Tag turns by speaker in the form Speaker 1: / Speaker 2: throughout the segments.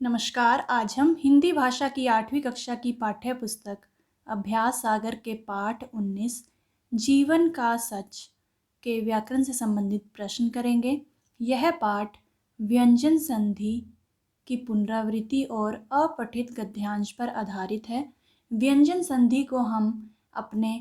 Speaker 1: नमस्कार। आज हम हिंदी भाषा की 8वीं कक्षा की पाठ्य पुस्तक अभ्यास सागर के पाठ 19 जीवन का सच के व्याकरण से संबंधित प्रश्न करेंगे। यह पाठ व्यंजन संधि की पुनरावृत्ति और अपठित गद्यांश पर आधारित है। व्यंजन संधि को हम अपने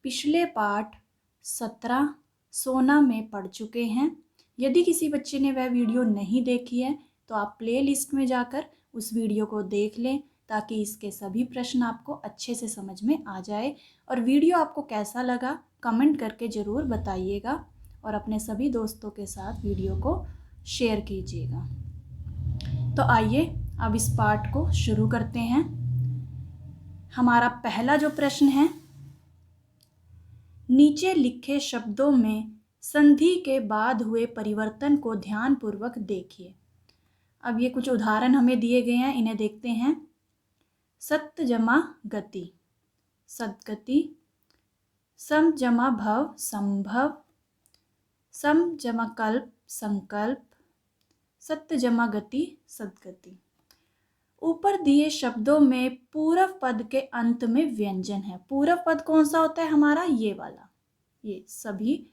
Speaker 1: पिछले पाठ 17 सोना में पढ़ चुके हैं। यदि किसी बच्चे ने वह वीडियो नहीं देखी है तो आप प्लेलिस्ट में जाकर उस वीडियो को देख लें ताकि इसके सभी प्रश्न आपको अच्छे से समझ में आ जाए। और वीडियो आपको कैसा लगा कमेंट करके ज़रूर बताइएगा और अपने सभी दोस्तों के साथ वीडियो को शेयर कीजिएगा। तो आइए अब इस पाठ को शुरू करते हैं। हमारा पहला जो प्रश्न है, नीचे लिखे शब्दों में संधि के बाद हुए परिवर्तन को ध्यानपूर्वक देखिए। अब ये कुछ उदाहरण हमें दिए गए हैं, इन्हें देखते हैं। सत जमा गति, सदगति। सम जमा भव, संभव। सम जमा कल्प, संकल्प। सत्य जमा गति, सदगति। ऊपर दिए शब्दों में पूर्व पद के अंत में व्यंजन है। पूर्व पद कौन सा होता है हमारा? ये वाला। ये सभी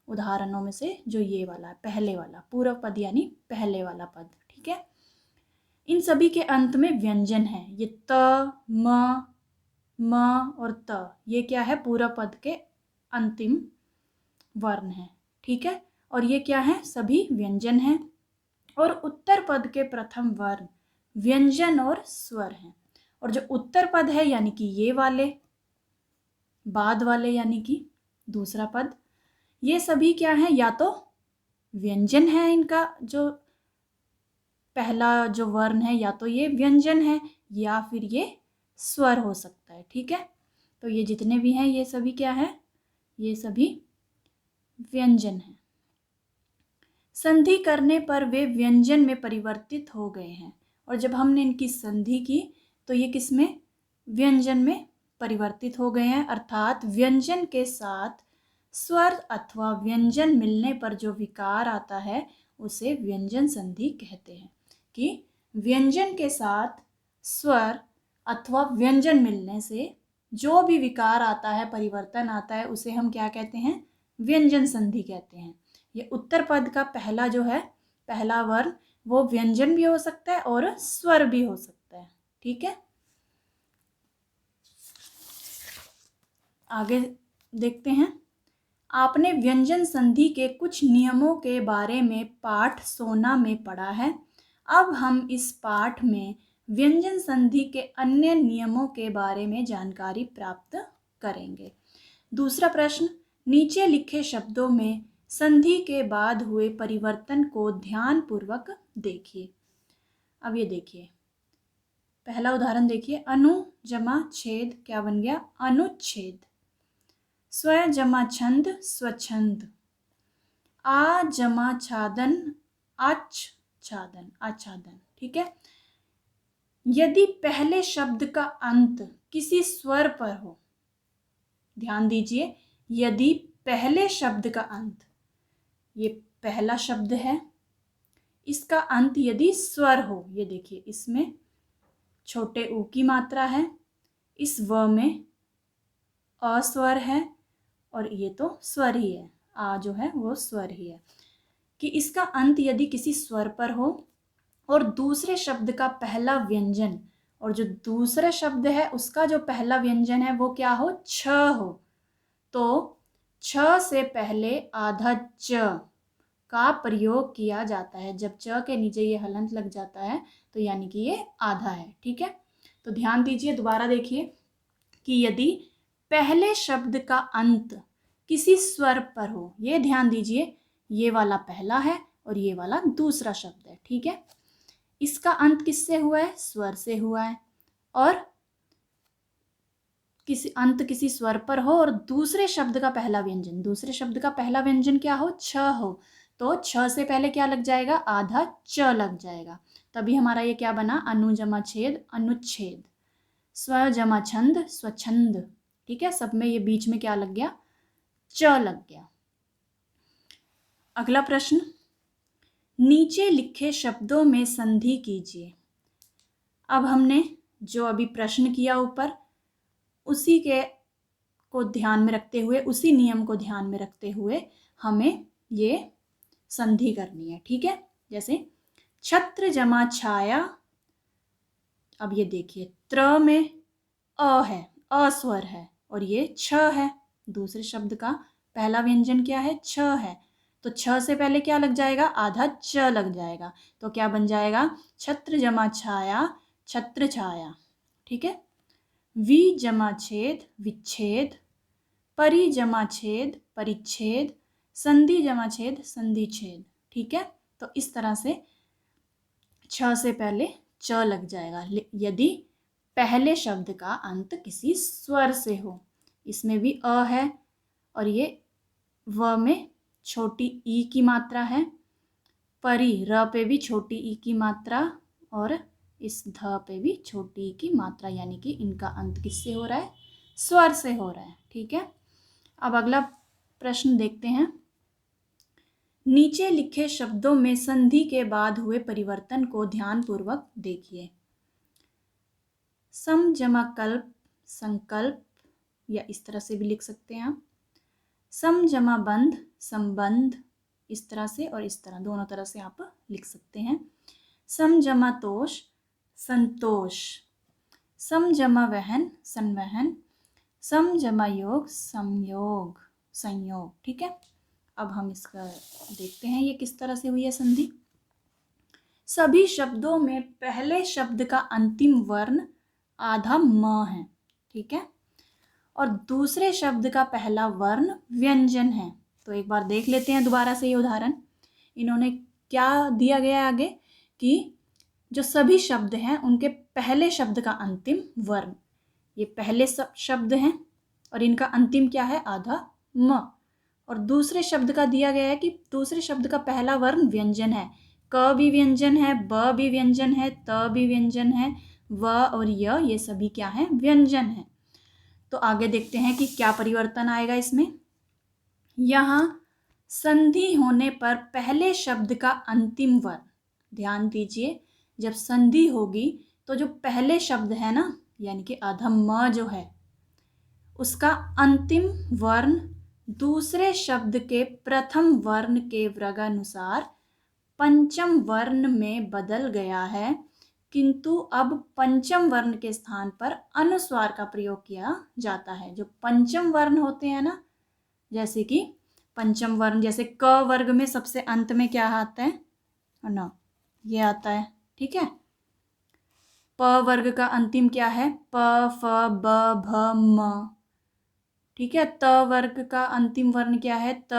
Speaker 1: उदाहरणों में से जो ये वाला है, पहले वाला पूर्व पद यानी पहले वाला पद, ठीक है। इन सभी के अंत में व्यंजन है। ये त, म और त, ये क्या है? पूर्व पद के अंतिम वर्ण है, ठीक है। और ये क्या है? सभी व्यंजन है। और उत्तर पद के प्रथम वर्ण व्यंजन और स्वर हैं। और जो उत्तर पद है यानी कि ये वाले, बाद वाले यानी कि दूसरा पद, ये सभी क्या है? या तो व्यंजन है, इनका जो पहला जो वर्ण है या तो ये व्यंजन है या फिर ये स्वर हो सकता है, ठीक है। तो ये जितने भी हैं ये सभी क्या है? ये सभी व्यंजन हैं। संधि करने पर वे व्यंजन में परिवर्तित हो गए हैं। और जब हमने इनकी संधि की तो ये किस में? व्यंजन में परिवर्तित हो गए हैं। अर्थात व्यंजन के साथ स्वर अथवा व्यंजन मिलने पर जो विकार आता है उसे व्यंजन संधि कहते हैं। कि व्यंजन के साथ स्वर अथवा व्यंजन मिलने से जो भी विकार आता है, परिवर्तन आता है, उसे हम क्या कहते हैं? व्यंजन संधि कहते हैं। ये उत्तर पद का पहला जो है, पहला वर्ण, वो व्यंजन भी हो सकता है और स्वर भी हो सकता है, ठीक है। आगे देखते हैं। आपने व्यंजन संधि के कुछ नियमों के बारे में पाठ सोना में पढ़ा है। अब हम इस पाठ में व्यंजन संधि के अन्य नियमों के बारे में जानकारी प्राप्त करेंगे। दूसरा प्रश्न, नीचे लिखे शब्दों में संधि के बाद हुए परिवर्तन को ध्यानपूर्वक देखिए। अब ये देखिए, पहला उदाहरण देखिए। अनु जमा छेद क्या बन गया? अनुच्छेद। स्व जमा छंद, स्वच्छंद। आ जमा छादन, आच्छादन, आच्छादन, ठीक है। यदि पहले शब्द का अंत किसी स्वर पर हो, ध्यान दीजिए, यदि पहले शब्द का अंत, ये पहला शब्द है, इसका अंत यदि स्वर हो, ये देखिए इसमें छोटे ऊ की मात्रा है, इस व में अस्वर है और ये तो स्वर ही है, आ जो है वो स्वर ही है। कि इसका अंत यदि किसी स्वर पर हो और दूसरे शब्द का पहला व्यंजन, और जो दूसरे शब्द है उसका जो पहला व्यंजन है वो क्या हो? छ हो। तो छ से पहले आधा च का प्रयोग किया जाता है। जब च के नीचे ये हलंत लग जाता है तो यानी कि ये आधा है, ठीक है। तो ध्यान दीजिए, दोबारा देखिए कि यदि पहले शब्द का अंत किसी स्वर पर हो, ये ध्यान दीजिए, ये वाला पहला है और ये वाला दूसरा शब्द है, ठीक है। इसका अंत किससे हुआ है? स्वर से हुआ है। और किसी स्वर पर हो और दूसरे शब्द का पहला व्यंजन, दूसरे शब्द का पहला व्यंजन क्या हो? छ हो। तो छ से पहले क्या लग जाएगा? आधा च लग जाएगा। तभी हमारा ये क्या बना? अनु जमा छेद, अनुच्छेद। स्व जमा छंद, स्वच्छंद, ठीक है। सब में ये बीच में क्या लग गया? च लग गया। अगला प्रश्न, नीचे लिखे शब्दों में संधि कीजिए। अब हमने जो अभी प्रश्न किया ऊपर, उसी के को ध्यान में रखते हुए, उसी नियम को ध्यान में रखते हुए हमें ये संधि करनी है, ठीक है। जैसे छत्र जमा छाया, अब ये देखिए त्र में अ है, अ स्वर है, और ये छ है। दूसरे शब्द का पहला व्यंजन क्या है? छ है। तो छ से पहले क्या लग जाएगा? आधा च लग जाएगा। तो क्या बन जाएगा? छत्र जमा छाया, छत्र छाया, ठीक है। वि जमा छेद, विच्छेद। परि जमा छेद, परिच्छेद। संधि जमा छेद, संधि छेद, ठीक है। तो इस तरह से छ से पहले च लग जाएगा यदि पहले शब्द का अंत किसी स्वर से हो। इसमें भी अ है, और ये व में छोटी ई की मात्रा है। परि र पे भी छोटी ई की मात्रा, और इस ध पे भी छोटी ई की मात्रा, यानी कि इनका अंत किससे हो रहा है? स्वर से हो रहा है, ठीक है। अब अगला प्रश्न देखते हैं। नीचे लिखे शब्दों में संधि के बाद हुए परिवर्तन को ध्यानपूर्वक देखिए। सम जमा कल्प, संकल्प, या इस तरह से भी लिख सकते हैं आप। सम जमा बंध, संबंध, इस तरह से और इस तरह, दोनों तरह से आप लिख सकते हैं। सम जमा तोष, संतोष। सम जमा वहन, संवहन। सम जमा योग, संयोग, संयोग, ठीक है। अब हम इसका देखते हैं ये किस तरह से हुई है संधि। सभी शब्दों में पहले शब्द का अंतिम वर्ण आधा म है, ठीक है, और दूसरे शब्द का पहला वर्ण व्यंजन है। तो एक बार देख लेते हैं दोबारा से ये उदाहरण। इन्होंने क्या दिया गया आगे कि जो सभी शब्द हैं उनके पहले शब्द का अंतिम वर्ण, ये पहले शब्द हैं और इनका अंतिम क्या है? आधा म। और दूसरे शब्द का दिया गया है कि दूसरे शब्द का पहला वर्ण व्यंजन है। क भी व्यंजन है, ब भी व्यंजन है, त भी व्यंजन है, व और य, ये सभी क्या है? व्यंजन है। तो आगे देखते हैं कि क्या परिवर्तन आएगा इसमें। यहाँ संधि होने पर पहले शब्द का अंतिम वर्ण, ध्यान दीजिए, जब संधि होगी तो जो पहले शब्द है ना, यानी कि अधम म जो है, उसका अंतिम वर्ण दूसरे शब्द के प्रथम वर्ण के वर्गानुसार पंचम वर्ण में बदल गया है, किंतु अब पंचम वर्ण के स्थान पर अनुस्वार का प्रयोग किया जाता है। जो पंचम वर्ण होते हैं ना, जैसे कि पंचम वर्ण, जैसे क वर्ग में सबसे अंत में क्या आता है? न, ये आता है, ठीक है। प वर्ग का अंतिम क्या है? प, फ, ब, भ, म, ठीक है। त वर्ग का अंतिम वर्ण क्या है? त,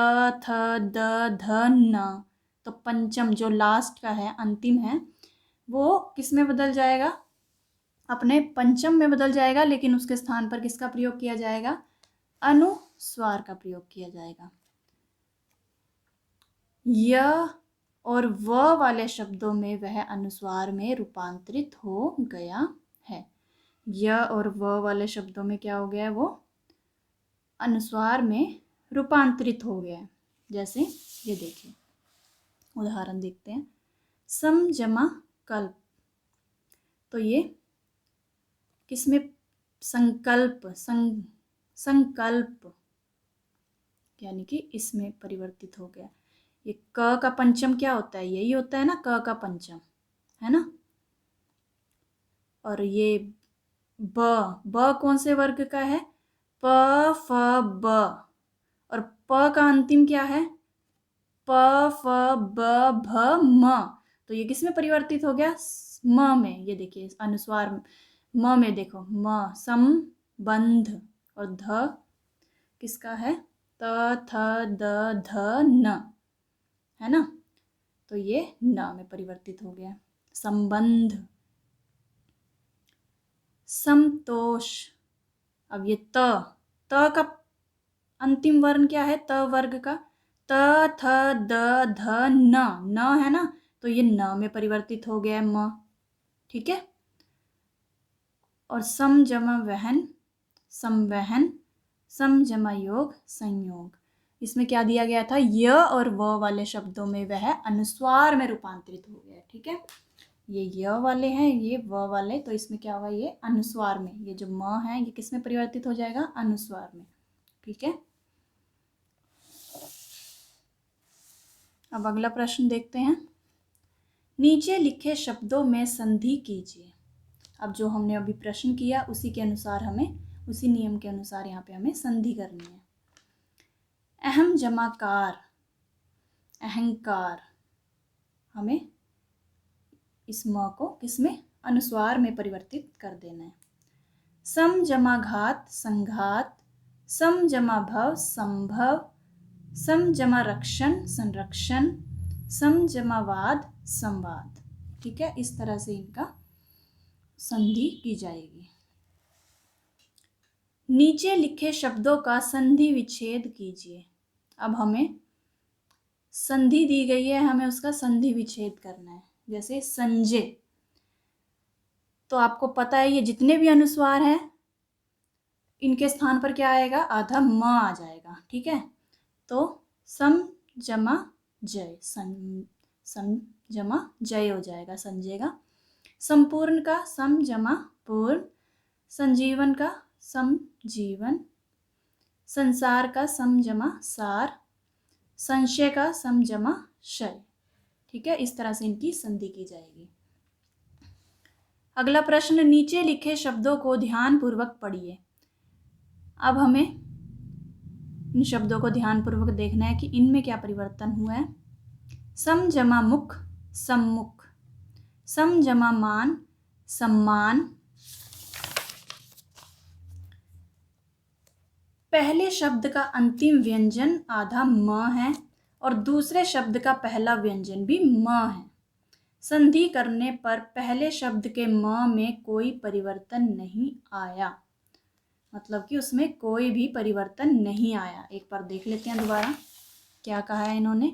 Speaker 1: थ, द, ध, न। तो पंचम जो लास्ट का है, अंतिम है, वो किस में बदल जाएगा? अपने पंचम में बदल जाएगा, लेकिन उसके स्थान पर किसका प्रयोग किया जाएगा? अनुस्वार का प्रयोग किया जाएगा। य और व वाले शब्दों में वह अनुस्वार में रूपांतरित हो गया है। य और व वाले शब्दों में क्या हो गया है? वो अनुस्वार में रूपांतरित हो गया है। जैसे ये देखिए, उदाहरण देखते हैं। सम जमा कल्प, तो ये किसमें? संकल्प, संकल्प, यानी कि इसमें परिवर्तित हो गया। ये क का पंचम क्या होता है? यही होता है ना, क का पंचम, है ना। और ये ब कौन से वर्ग का है? प, फ, ब, और प का अंतिम क्या है? प, फ, ब, भ, म। तो ये किस में परिवर्तित हो गया? म में। ये देखिए अनुस्वार म में, देखो म संबंध, और ध किसका है? त, थ, द, ध, न, है ना। तो ये न में परिवर्तित हो गया, संबंध। समतोष, अब ये त का अंतिम वर्ण क्या है? त वर्ग का त, थ, द, ध, न है ना। तो ये न में परिवर्तित हो गया है, म, ठीक है। और सम जमा वहन, संवहन। सम जमा योग, संयोग। इसमें क्या दिया गया था? य और व वाले शब्दों में वह अनुस्वार में रूपांतरित हो गया, ठीक है। ये य वाले हैं, ये व वाले, तो इसमें क्या होगा, ये अनुस्वार में, ये जो म है ये किस में परिवर्तित हो जाएगा, अनुस्वार में। ठीक है, अब अगला प्रश्न देखते हैं। नीचे लिखे शब्दों में संधि कीजिए। अब जो हमने अभी प्रश्न किया उसी के अनुसार हमें, उसी नियम के अनुसार यहाँ पे हमें संधि करनी है। अहम जमा कार, अहंकार, हमें इस म को किसमें, अनुस्वार में परिवर्तित कर देना है। सम जमा घात, संघात, सम जमा भव, संभव, सम जमा रक्षण, संरक्षण, सम जमा वाद, संवाद। ठीक है, इस तरह से इनका संधि की जाएगी। नीचे लिखे शब्दों का संधि विच्छेद कीजिए। अब हमें संधि दी गई है, हमें उसका संधि विच्छेद करना है। जैसे संजय, तो आपको पता है ये जितने भी अनुस्वार हैं इनके स्थान पर क्या आएगा, आधा म आ जाएगा। ठीक है, तो सम जमा जय, सम जमा जय हो जाएगा संजय का। संपूर्ण का सम जमा पूर्ण, संजीवन का सम जीवन, संसार का सम जमा सार, संशय का सम जमा शय। ठीक है, इस तरह से इनकी संधि की जाएगी। अगला प्रश्न, नीचे लिखे शब्दों को ध्यानपूर्वक पढ़िए। अब हमें इन शब्दों को ध्यानपूर्वक देखना है कि इनमें क्या परिवर्तन हुआ है। सम जमा मुख, सम्मुख, सम जमा मान, सम्मान, पहले शब्द का अंतिम व्यंजन आधा म है और दूसरे शब्द का पहला व्यंजन भी म है। संधि करने पर पहले शब्द के म में कोई परिवर्तन नहीं आया, मतलब कि उसमें कोई भी परिवर्तन नहीं आया। एक बार देख लेते हैं दोबारा क्या कहा है इन्होंने।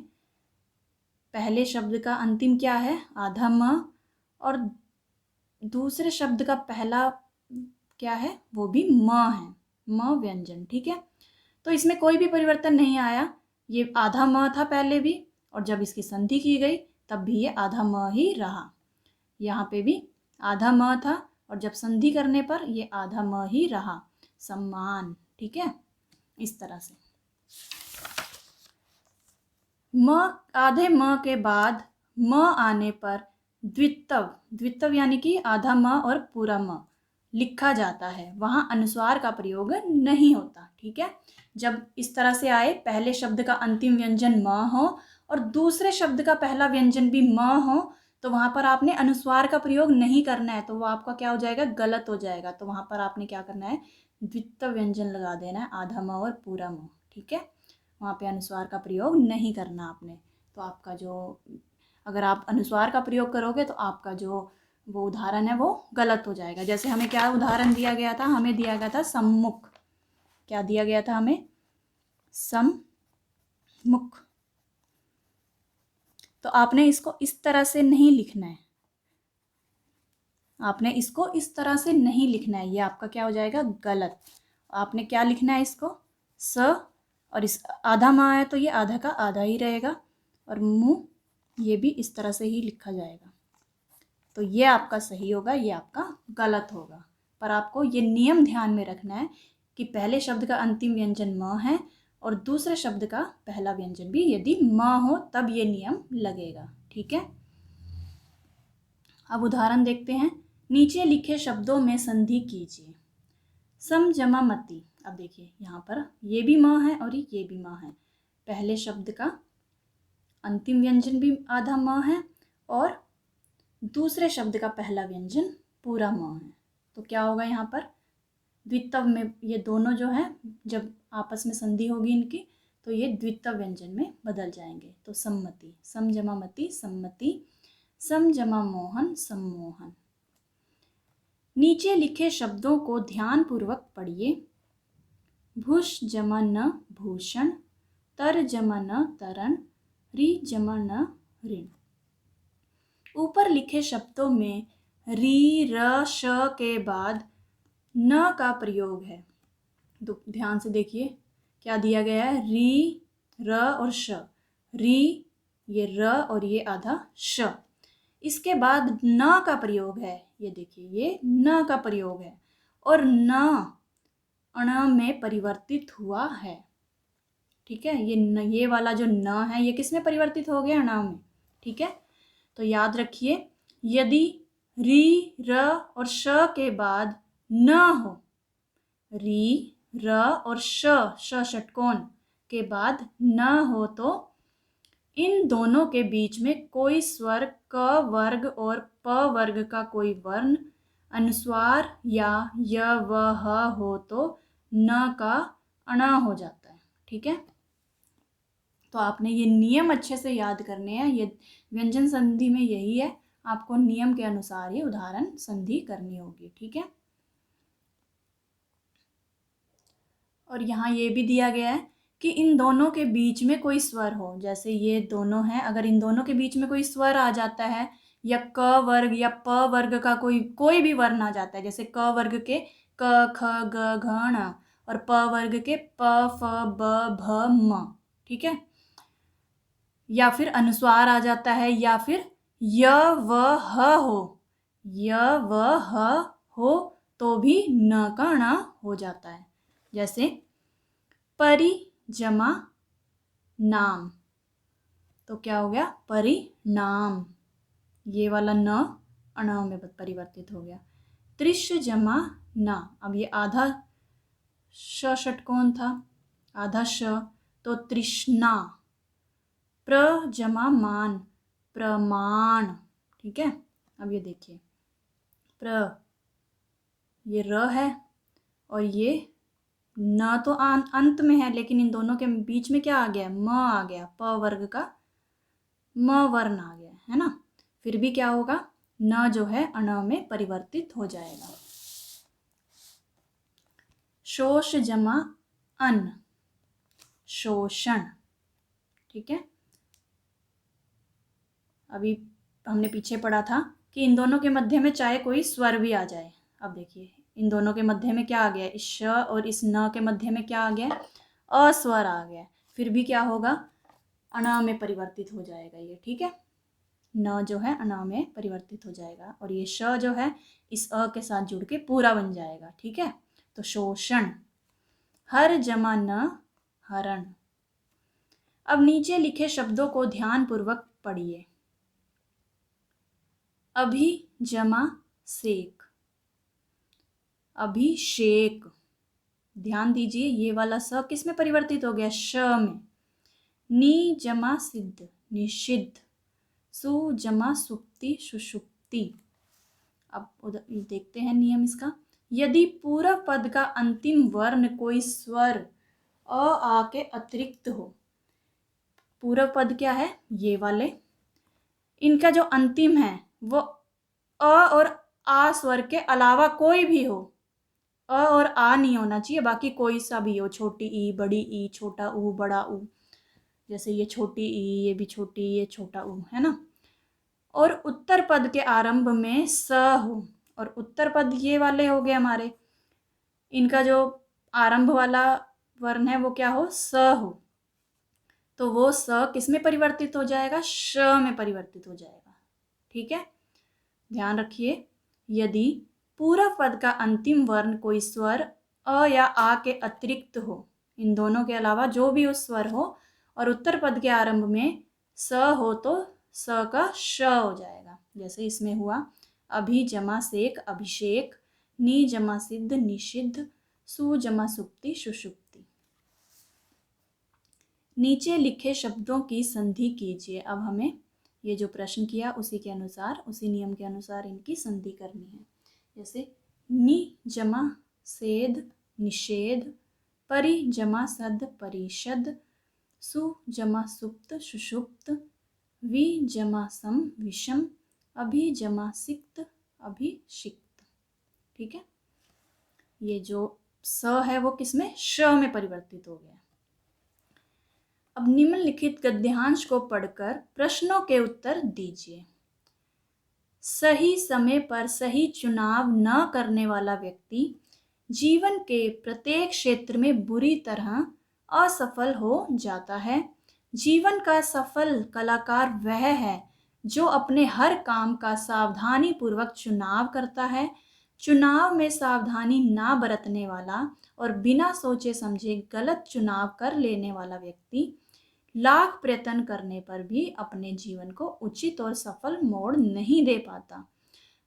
Speaker 1: पहले शब्द का अंतिम क्या है, आधा म, और दूसरे शब्द का पहला क्या है, वो भी म है, म व्यंजन। ठीक है, तो इसमें कोई भी परिवर्तन नहीं आया। ये आधा म था पहले भी, और जब इसकी संधि की गई तब भी ये आधा म ही रहा। यहाँ पे भी आधा म था और जब संधि करने पर ये आधा म ही रहा, सम्मान। ठीक है, इस तरह से म, आधे म के बाद म आने पर द्वित्व, द्वित्व यानी कि आधा म और पूरा म लिखा जाता है, वहां अनुस्वार का प्रयोग नहीं होता। ठीक है, जब इस तरह से आए, पहले शब्द का अंतिम व्यंजन म हो और दूसरे शब्द का पहला व्यंजन भी म हो, तो वहां पर आपने अनुस्वार का प्रयोग नहीं करना है, तो वो आपका क्या हो जाएगा, गलत हो जाएगा। तो वहां पर आपने क्या करना है, द्वित्व व्यंजन लगा देना है, आधा म और पूरा म। ठीक है, वहाँ पे अनुस्वार का प्रयोग नहीं करना आपने। तो आपका जो, अगर आप अनुस्वार का प्रयोग करोगे तो आपका जो वो उदाहरण है वो गलत हो जाएगा। जैसे हमें क्या उदाहरण दिया गया था, हमें दिया गया था सम्मुख। क्या दिया गया था हमें, सम्मुख। तो आपने इसको इस तरह से नहीं लिखना है, आपने इसको इस तरह से नहीं लिखना है, ये आपका क्या हो जाएगा, गलत। आपने क्या लिखना है, इसको स, और इस आधा मा है तो ये आधा का आधा ही रहेगा, और मुंह ये भी इस तरह से ही लिखा जाएगा। तो ये आपका सही होगा, ये आपका गलत होगा। पर आपको ये नियम ध्यान में रखना है कि पहले शब्द का अंतिम व्यंजन म है और दूसरे शब्द का पहला व्यंजन भी यदि म हो तब ये नियम लगेगा। ठीक है, अब उदाहरण देखते हैं। नीचे लिखे शब्दों में संधि कीजिए। सम जमा मति, अब देखिए यहाँ पर ये भी म है और ये भी म है। पहले शब्द का अंतिम व्यंजन भी आधा म है और दूसरे शब्द का पहला व्यंजन पूरा म है। तो क्या होगा यहाँ पर, द्वित्व में ये दोनों जो है जब आपस में संधि होगी इनकी तो ये द्वित्व व्यंजन में बदल जाएंगे। तो सम्मति, सम जमा मति, सम्मति, सम जमा मोहन, सम्मोहन। नीचे लिखे शब्दों को ध्यानपूर्वक पढ़िए। भूष जमा न भूषण, तर जमा न तरण, रि जमा न ऋण। ऊपर लिखे शब्दों में री, र, श के बाद न का प्रयोग है। ध्यान से देखिए क्या दिया गया है, री, र और श। री, ये र और ये आधा श। इसके बाद न का प्रयोग है, ये देखिए ये न का प्रयोग है और न अण में परिवर्तित हुआ है। ठीक है, ये वाला जो न है ये किस में परिवर्तित हो गया? अण में। ठीक है, तो याद रखिए यदि री र और श के बाद न हो, री र और श षटकोण के बाद न हो तो इन दोनों के बीच में कोई स्वर क वर्ग और प वर्ग का कोई वर्ण, अनुस्वार या य व ह हो तो न का अण हो जाता है। ठीक है, तो आपने ये नियम अच्छे से याद करने हैं। ये व्यंजन संधि में यही है, आपको नियम के अनुसार ही उदाहरण संधि करनी होगी। ठीक है, और यहाँ ये भी दिया गया है कि इन दोनों के बीच में कोई स्वर हो। जैसे ये दोनों हैं, अगर इन दोनों के बीच में कोई स्वर आ जाता है या क वर्ग या प वर्ग का कोई भी वर्ण आ जाता है, जैसे क वर्ग के क ख ग घ ण और प वर्ग के प फ ब भ म। ठीक है, या फिर अनुस्वार आ जाता है या फिर य व ह हो, य व ह हो तो भी न का ण हो जाता है। जैसे परि जमा नाम, तो क्या हो गया? परिणाम। ये वाला न अण में परिवर्तित हो गया। त्रिश जमा न, अब ये आधा श षटकोण था, आधा श, तो तृष्णा। प्र जमा मान, प्रमाण। ठीक है, अब ये देखिए प्र, ये र है और ये न तो अंत में है, लेकिन इन दोनों के बीच में क्या आ गया? म आ गया, प वर्ग का म वर्ण आ गया, है ना। फिर भी क्या होगा? न जो है अण में परिवर्तित हो जाएगा। शोष जमा अन, शोषण। ठीक है, अभी हमने पीछे पढ़ा था कि इन दोनों के मध्य में चाहे कोई स्वर भी आ जाए। अब देखिए इन दोनों के मध्य में क्या आ गया? इस श और इस न के मध्य में क्या आ गया? अस्वर आ गया। फिर भी क्या होगा? अण में परिवर्तित हो जाएगा ये। ठीक है, न जो है अण में परिवर्तित हो जाएगा और ये श जो है इस अ के साथ जुड़ के पूरा बन जाएगा। ठीक है, तो शोषण। हर जमा न, हरण। अब नीचे लिखे शब्दों को ध्यान पूर्वक पढ़िए। अभी जमा सेक, अभिषेक। ध्यान दीजिए ये वाला स किस में परिवर्तित हो गया? श में। नी जमा सिद्ध, निषिद्ध। सु जमा सुप्ति, सुषुप्ति। अब देखते हैं नियम इसका। यदि पूर्व पद का अंतिम वर्ण कोई स्वर अ आ के अतिरिक्त हो, पूर्व पद क्या है? ये वाले, इनका जो अंतिम है वो अ और आ स्वर के अलावा कोई भी हो, अ और आ नहीं होना चाहिए, बाकी कोई सा भी हो, छोटी ई, बड़ी ई, छोटा ऊ, बड़ा ऊ। जैसे ये छोटी ई, ये भी छोटी, ये छोटा ऊ, है ना। और उत्तर पद के आरंभ में स हो, और उत्तर पद ये वाले हो गए हमारे, इनका जो आरंभ वाला वर्ण है वो क्या हो? स हो, तो वो स किस में परिवर्तित हो जाएगा? श में परिवर्तित हो जाएगा। ठीक है, ध्यान रखिए यदि पूर्व पद का अंतिम वर्ण कोई स्वर अ या आ के अतिरिक्त हो, इन दोनों के अलावा जो भी उस स्वर हो, और उत्तर पद के आरंभ में स हो तो स का श हो जाएगा। जैसे इसमें हुआ अभी जमा सेक, अभिषेक। नी जमा सिद्ध, निषिद्ध। सु जमा सुप्ति, सुषुप्ति। नीचे लिखे शब्दों की संधि कीजिए। अब हमें ये जो प्रश्न किया उसी के अनुसार, उसी नियम के अनुसार इनकी संधि करनी है। जैसे नि जमा सेद, निषेध। परि जमा सद, परिषद। सु जमा सुप्त, सुषुप्त। वि जमा सम, विषम। अभि जमा सिक्त, अभिषिक्त। ठीक है, ये जो स है वो किसमें? श में परिवर्तित हो गया। अब निम्नलिखित गद्यांश को पढ़कर प्रश्नों के उत्तर दीजिए। सही समय पर सही चुनाव न करने वाला व्यक्ति जीवन के प्रत्येक क्षेत्र में बुरी तरह असफल हो जाता है। जीवन का सफल कलाकार वह है जो अपने हर काम का सावधानी पूर्वक चुनाव करता है, चुनाव में सावधानी ना बरतने वाला और बिना सोचे समझे गलत चुनाव कर लेने वाला व्यक्ति लाख प्रयत्न करने पर भी अपने जीवन को उचित और सफल मोड़ नहीं दे पाता।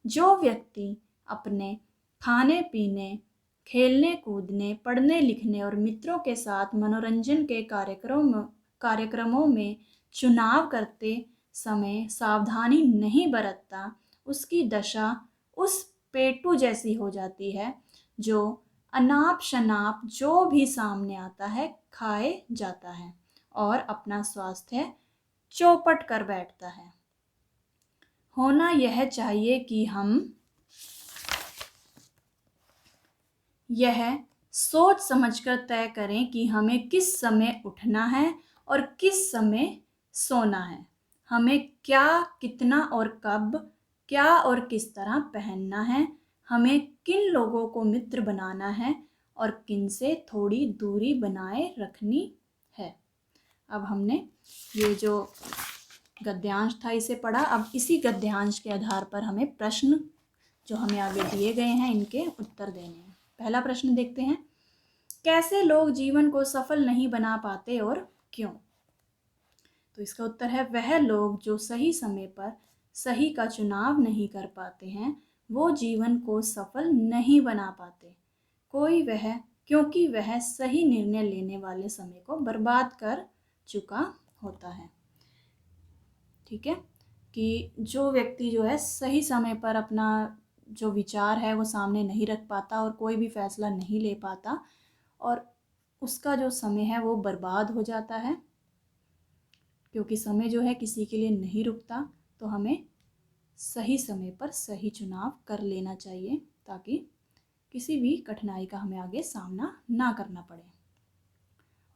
Speaker 1: जो व्यक्ति अपने खाने पीने, खेलने कूदने, पढ़ने लिखने और मित्रों के साथ मनोरंजन के कार्यक्रमों में चुनाव करते समय सावधानी नहीं बरतता, उसकी दशा उस पेटू जैसी हो जाती है जो अनाप शनाप जो भी सामने आता है खाए जाता है और अपना स्वास्थ्य चौपट कर बैठता है। होना यह चाहिए कि हम यह सोच समझकर तय करें कि हमें किस समय उठना है और किस समय सोना है, हमें क्या, कितना और कब, क्या और किस तरह पहनना है, हमें किन लोगों को मित्र बनाना है और किन से थोड़ी दूरी बनाए रखनी है। अब हमने ये जो गद्यांश था इसे पढ़ा। अब इसी गद्यांश के आधार पर हमें प्रश्न जो हमें आगे दिए गए हैं इनके उत्तर देने हैं। पहला प्रश्न देखते हैं, कैसे लोग जीवन को सफल नहीं बना पाते और क्यों? तो इसका उत्तर है, वह लोग जो सही समय पर सही का चुनाव नहीं कर पाते हैं वो जीवन को सफल नहीं बना पाते। क्योंकि वह सही निर्णय लेने वाले समय को बर्बाद कर चुका होता है। ठीक है, कि जो व्यक्ति जो है सही समय पर अपना जो विचार है वो सामने नहीं रख पाता और कोई भी फैसला नहीं ले पाता और उसका जो समय है वो बर्बाद हो जाता है, क्योंकि समय जो है किसी के लिए नहीं रुकता। तो हमें सही समय पर सही चुनाव कर लेना चाहिए ताकि किसी भी कठिनाई का हमें आगे सामना ना करना पड़े।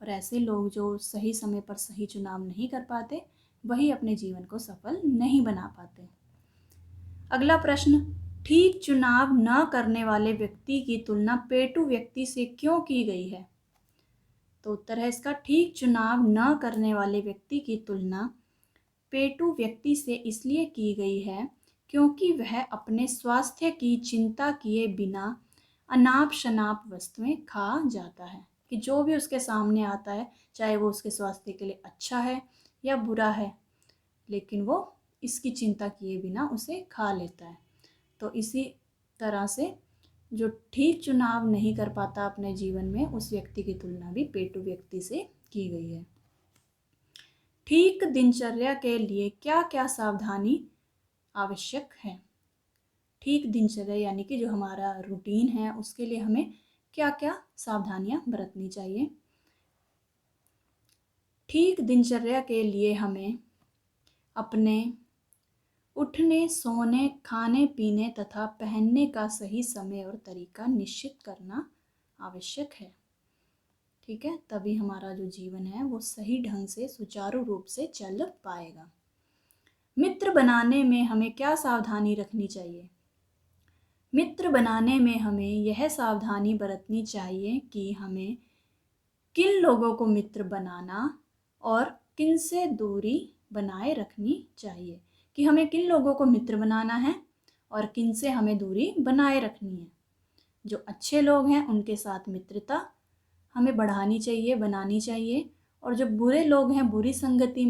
Speaker 1: और ऐसे लोग जो सही समय पर सही चुनाव नहीं कर पाते वही अपने जीवन को सफल नहीं बना पाते। अगला प्रश्न, ठीक चुनाव न करने वाले व्यक्ति की तुलना पेटू व्यक्ति से क्यों की गई है? तो उत्तर है इसका, ठीक चुनाव न करने वाले व्यक्ति की तुलना पेटू व्यक्ति से इसलिए की गई है क्योंकि वह अपने स्वास्थ्य की चिंता किए बिना अनाप शनाप वस्तुएं खा जाता है। कि जो भी उसके सामने आता है चाहे वो उसके स्वास्थ्य के लिए अच्छा है या बुरा है, लेकिन वो इसकी चिंता किए बिना उसे खा लेता है। तो इसी तरह से जो ठीक चुनाव नहीं कर पाता अपने जीवन में उस व्यक्ति की तुलना भी पेटू व्यक्ति से की गई है। ठीक दिनचर्या के लिए क्या क्या सावधानी आवश्यक है? ठीक दिनचर्या यानी कि जो हमारा रूटीन है उसके लिए हमें क्या क्या सावधानियां बरतनी चाहिए। ठीक दिनचर्या के लिए हमें अपने उठने, सोने, खाने पीने तथा पहनने का सही समय और तरीका निश्चित करना आवश्यक है। ठीक है, तभी हमारा जो जीवन है वो सही ढंग से सुचारू रूप से चल पाएगा। मित्र बनाने में हमें क्या सावधानी रखनी चाहिए? मित्र बनाने में हमें यह सावधानी बरतनी चाहिए कि हमें किन लोगों को मित्र बनाना और किन से दूरी बनाए रखनी चाहिए। कि हमें किन लोगों को मित्र बनाना है और किन से हमें दूरी बनाए रखनी है। जो अच्छे लोग हैं उनके साथ मित्रता हमें बढ़ानी चाहिए, बनानी चाहिए, और जो बुरे लोग हैं बुरी संगति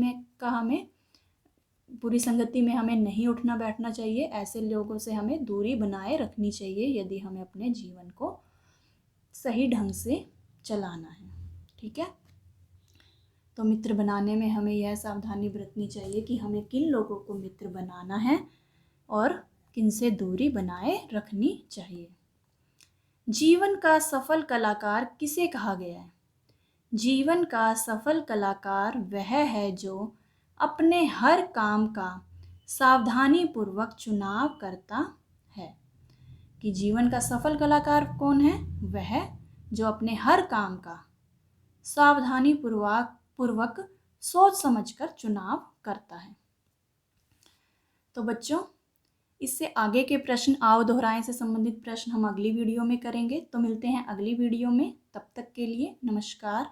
Speaker 1: में हमें नहीं उठना बैठना चाहिए। ऐसे लोगों से हमें दूरी बनाए रखनी चाहिए यदि हमें अपने जीवन को सही ढंग से चलाना है। ठीक है, तो मित्र बनाने में हमें यह सावधानी बरतनी चाहिए कि हमें किन लोगों को मित्र बनाना है और किन से दूरी बनाए रखनी चाहिए। जीवन का सफल कलाकार किसे कहा गया है? जीवन का सफल कलाकार वह है जो अपने हर काम का सावधानी पूर्वक चुनाव करता है। कि जीवन का सफल कलाकार कौन है? वह जो अपने हर काम का सावधानी पूर्वक सोच समझकर चुनाव करता है। तो बच्चों, इससे आगे के प्रश्न आओ दोहराएं से संबंधित प्रश्न हम अगली वीडियो में करेंगे। तो मिलते हैं अगली वीडियो में, तब तक के लिए नमस्कार।